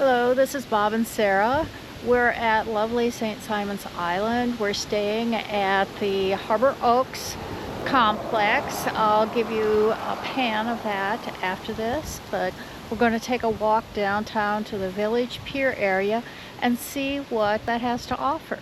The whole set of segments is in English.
Hello, this is Bob and Sarah. We're at lovely St. Simon's Island. We're staying at the Harbor Oaks complex. I'll give you a pan of that after this, but we're going to take a walk downtown to the Village Pier area and see what that has to offer.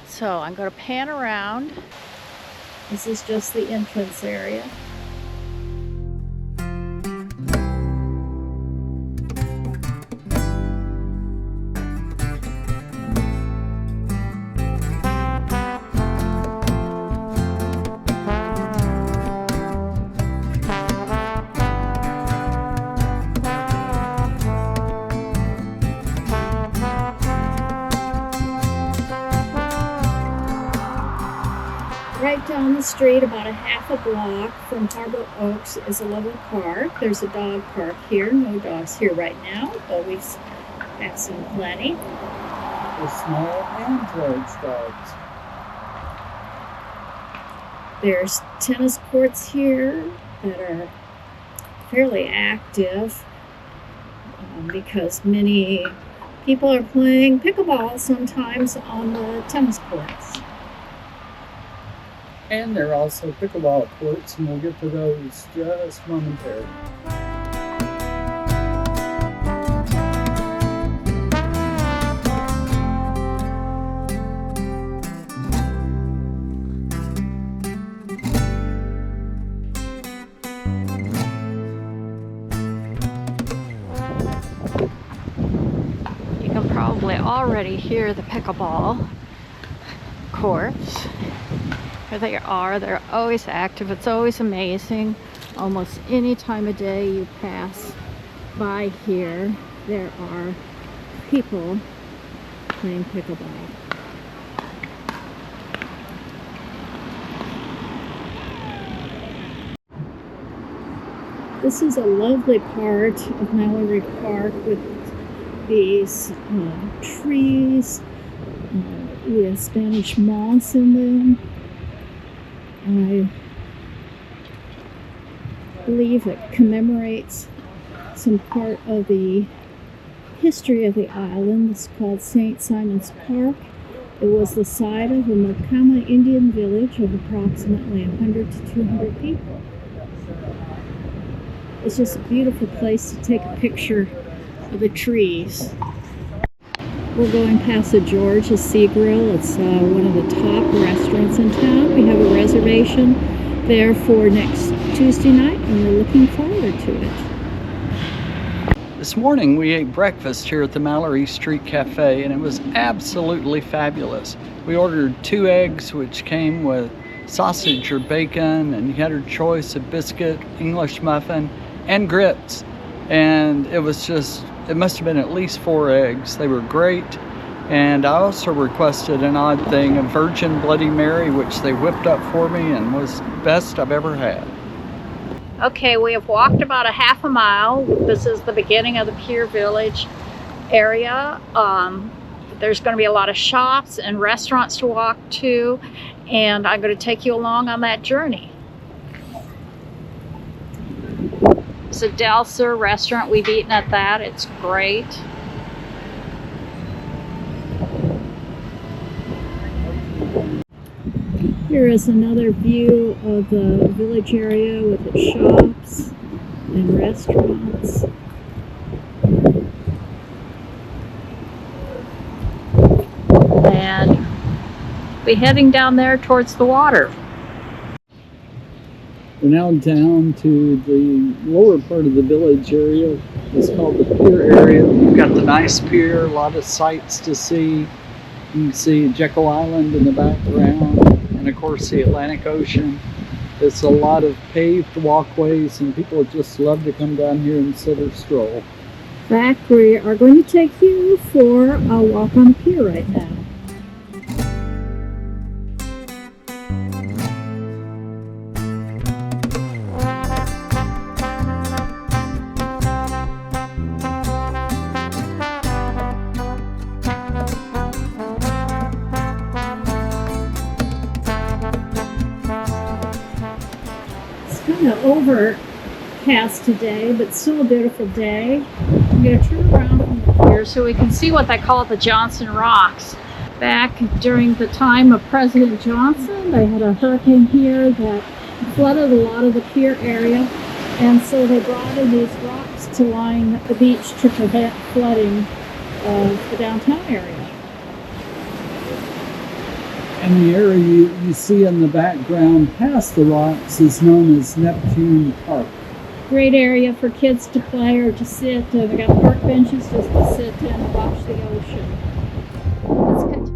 So I'm going to pan around. This is just the entrance area. Right down the street, about a half a block from Harbor Oaks, is a lovely park. There's a dog park here. No dogs here right now, but we've had seen plenty. The small and large dogs. There's tennis courts here that are fairly active because many people are playing pickleball sometimes on the tennis courts. And there are also pickleball courts, and we'll get to those just momentarily. You can probably already hear the pickleball courts. Here they are. They're always active. It's always amazing. Almost any time of day you pass by here, there are people playing pickleball. This is a lovely part of Mallory Park with these trees with Spanish moss in them. I believe it commemorates some part of the history of the island. It's called St. Simon's Park. It was the site of a Macama Indian village of approximately 100 to 200 people. It's just a beautiful place to take a picture of the trees. We're going past the George's Sea Grill. It's one of the top restaurants in town. We have a reservation there for next Tuesday night, and we're looking forward to it. This morning we ate breakfast here at the Mallory Street Cafe, and it was absolutely fabulous. We ordered 2 eggs, which came with sausage or bacon, and you had your choice of biscuit, English muffin, and grits. And it was just, it must have been at least 4 eggs. They were great. And I also requested an odd thing, a Virgin Bloody Mary, which they whipped up for me and was the best I've ever had. Okay, we have walked about a half a mile. This is the beginning of the Pier Village area. There's going to be a lot of shops and restaurants to walk to, and I'm going to take you along on that journey. It's a Delcer restaurant. We've eaten at that. It's great. Here is another view of the village area with its shops and restaurants. And we're heading down there towards the water. We're now down to the lower part of the village area. It's called the Pier area. We've got the nice pier, a lot of sights to see. You can see Jekyll Island in the background, and of course the Atlantic Ocean. It's a lot of paved walkways, and people just love to come down here and sit or stroll. In fact, we are going to take you for a walk on the pier right now. Kind of overcast today, but still a beautiful day. I'm going to turn around from the pier so we can see what they call the Johnson Rocks. Back during the time of President Johnson, they had a hurricane here that flooded a lot of the pier area, and so they brought in these rocks to line the beach to prevent flooding of the downtown area. And the area you see in the background past the rocks is known as Neptune Park. Great area for kids to play or to sit. They got park benches just to sit and watch the ocean. Let's continue.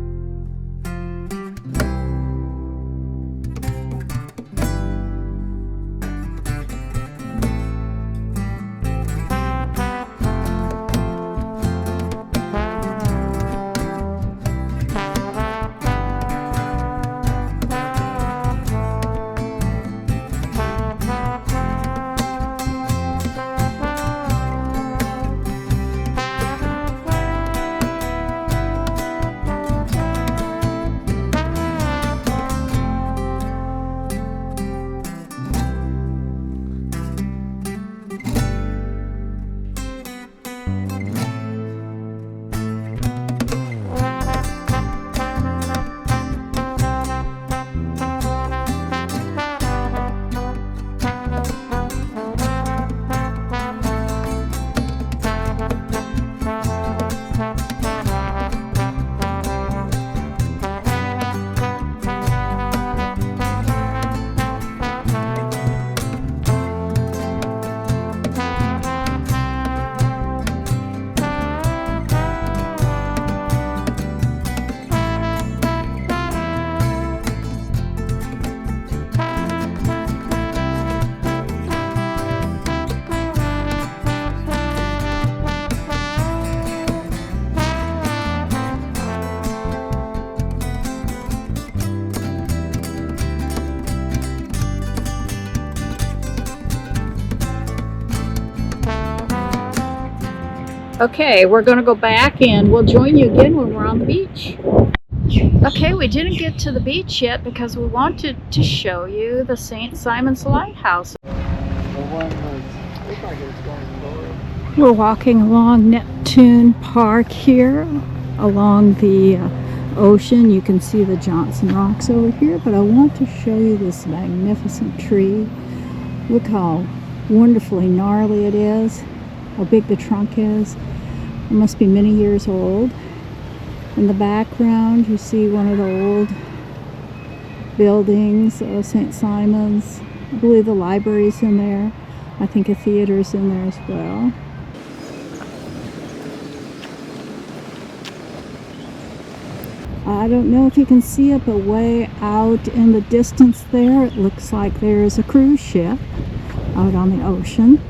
Okay, we're going to go back and we'll join you again when we're on the beach. Okay, we didn't get to the beach yet because we wanted to show you the St. Simon's Lighthouse. We're walking along Neptune Park here, along the ocean. You can see the Johnson Rocks over here, but I want to show you this magnificent tree. Look how wonderfully gnarly it is, how big the trunk is. It must be many years old. In the background you see one of the old buildings of St. Simon's. I believe the library's in there. I think a theater's in there as well. I don't know if you can see it, but way out in the distance there, it looks like there's a cruise ship out on the ocean.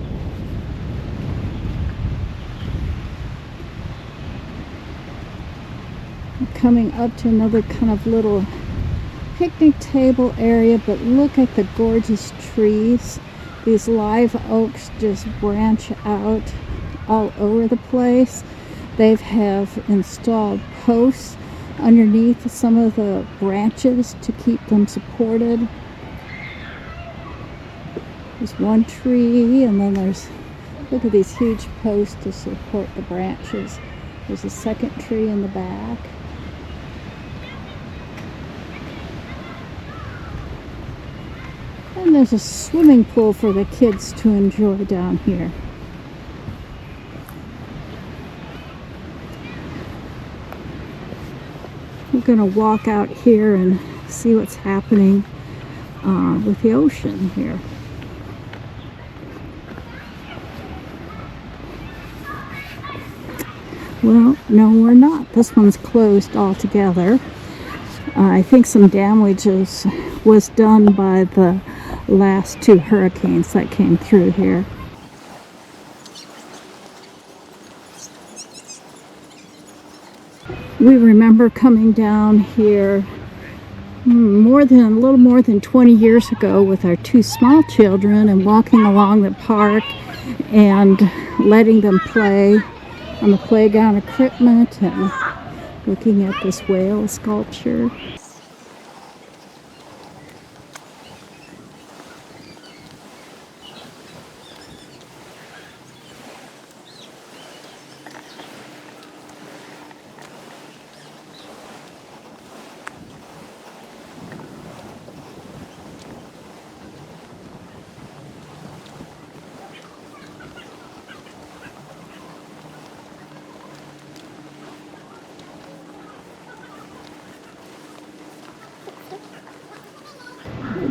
Coming up to another kind of little picnic table area, but look at the gorgeous trees. These live oaks just branch out all over the place. They have installed posts underneath some of the branches to keep them supported. There's one tree, and then there's, look at these huge posts to support the branches. There's a second tree in the back. And there's a swimming pool for the kids to enjoy down here. We're going to walk out here and see what's happening with the ocean here. Well, no, we're not. This one's closed altogether. I think some damage was done by the last two hurricanes that came through here. We remember coming down here a little more than 20 years ago with our two small children and walking along the park and letting them play on the playground equipment and looking at this whale sculpture.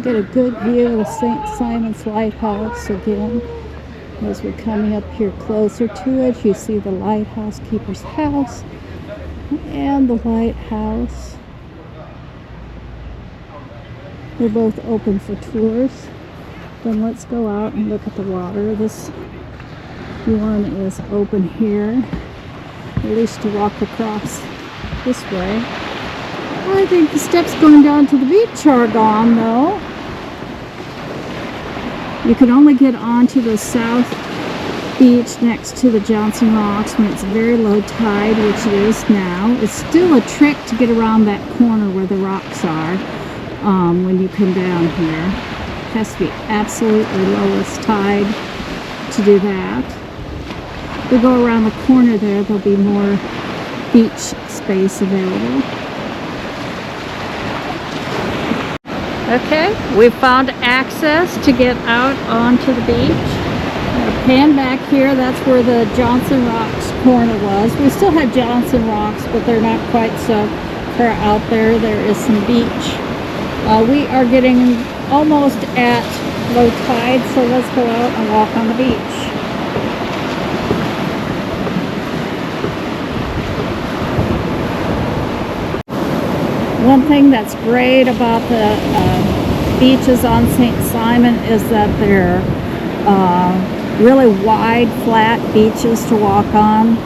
Get a good view of the St. Simon's Lighthouse again. As we're coming up here closer to it, you see the lighthouse keeper's house and the lighthouse. They're both open for tours. Then let's go out and look at the water. This one is open here, at least to walk across this way. I think the steps going down to the beach are gone though. You can only get onto the south beach next to the Johnson Rocks when it's very low tide, which it is now. It's still a trick to get around that corner where the rocks are when you come down here. It has to be absolutely lowest tide to do that. If we go around the corner there, there'll be more beach space available. Okay, we found access to get out onto the beach. Pan back here, that's where the Johnson Rocks corner was. We still have Johnson Rocks, but they're not quite so far out there. There is some beach. We are getting almost at low tide, so let's go out and walk on the beach. One thing that's great about the beaches on St. Simon is that they're really wide, flat beaches to walk on.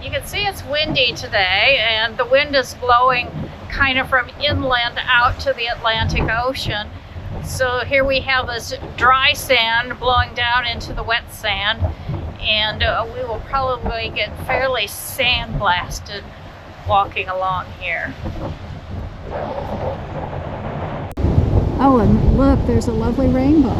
You can see it's windy today, and the wind is blowing kind of from inland out to the Atlantic Ocean. So here we have this dry sand blowing down into the wet sand, and we will probably get fairly sandblasted walking along here. Oh, and look, there's a lovely rainbow.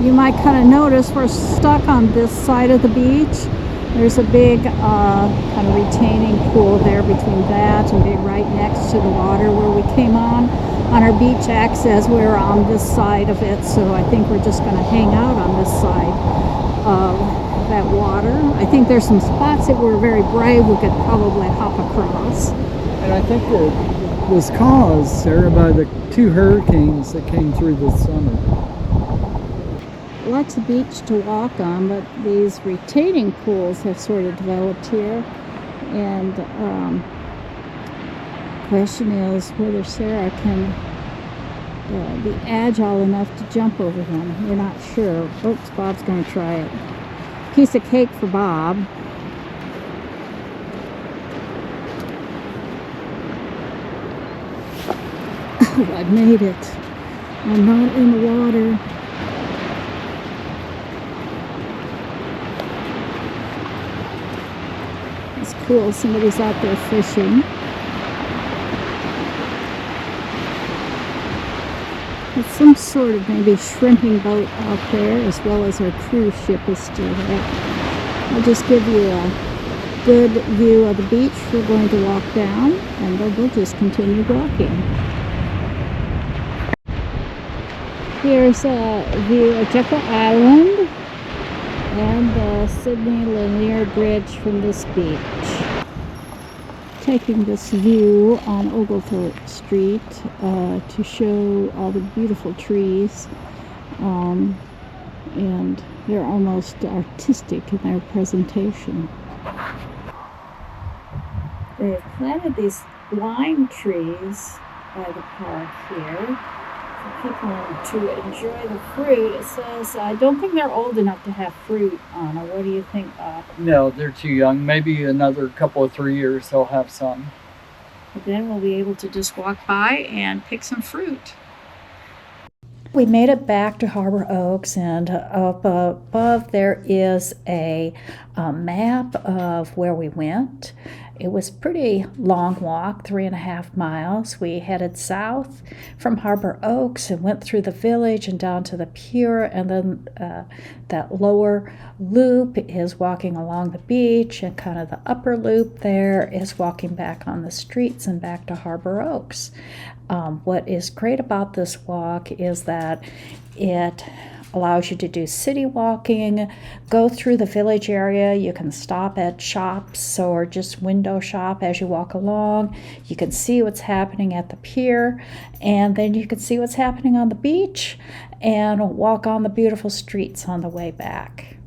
You might kind of notice we're stuck on this side of the beach. There's a big kind of retaining pool there between that and being right next to the water where we came on. On our beach access, we're on this side of it, so I think we're just going to hang out on this side of that water. I think there's some spots that were very brave we could probably hop across. And I think it was caused, Sarah, by the 2 hurricanes that came through this summer. Lots of beach to walk on, but these retaining pools have sort of developed here. And question is whether Sarah can be agile enough to jump over them. We're not sure. Oops, Bob's going to try it. Piece of cake for Bob. Oh, I made it. I'm not in the water. It's cool. Somebody's out there fishing. It's some sort of maybe shrimping boat out there, as well as our cruise ship is still there. I'll just give you a good view of the beach. We're going to walk down, and then we'll just continue walking. Here's a view of Jekyll Island and the Sydney Lanier Bridge from this beach. Taking this view on Oglethorpe Street to show all the beautiful trees, and they're almost artistic in their presentation. They've planted these lime trees by the park here for people to enjoy the fruit. It says, I don't think they're old enough to have fruit on it. What do you think, Bob? No, they're too young. Maybe another couple of 3 years they'll have some. But then we'll be able to just walk by and pick some fruit. We made it back to Harbor Oaks, and up above there is a map of where we went. It was a pretty long walk, 3.5 miles. We headed south from Harbor Oaks and went through the village and down to the pier, and then that lower loop is walking along the beach, and kind of the upper loop there is walking back on the streets and back to Harbor Oaks. What is great about this walk is that it allows you to do city walking, go through the village area. You can stop at shops or just window shop as you walk along. You can see what's happening at the pier, and then you can see what's happening on the beach and walk on the beautiful streets on the way back.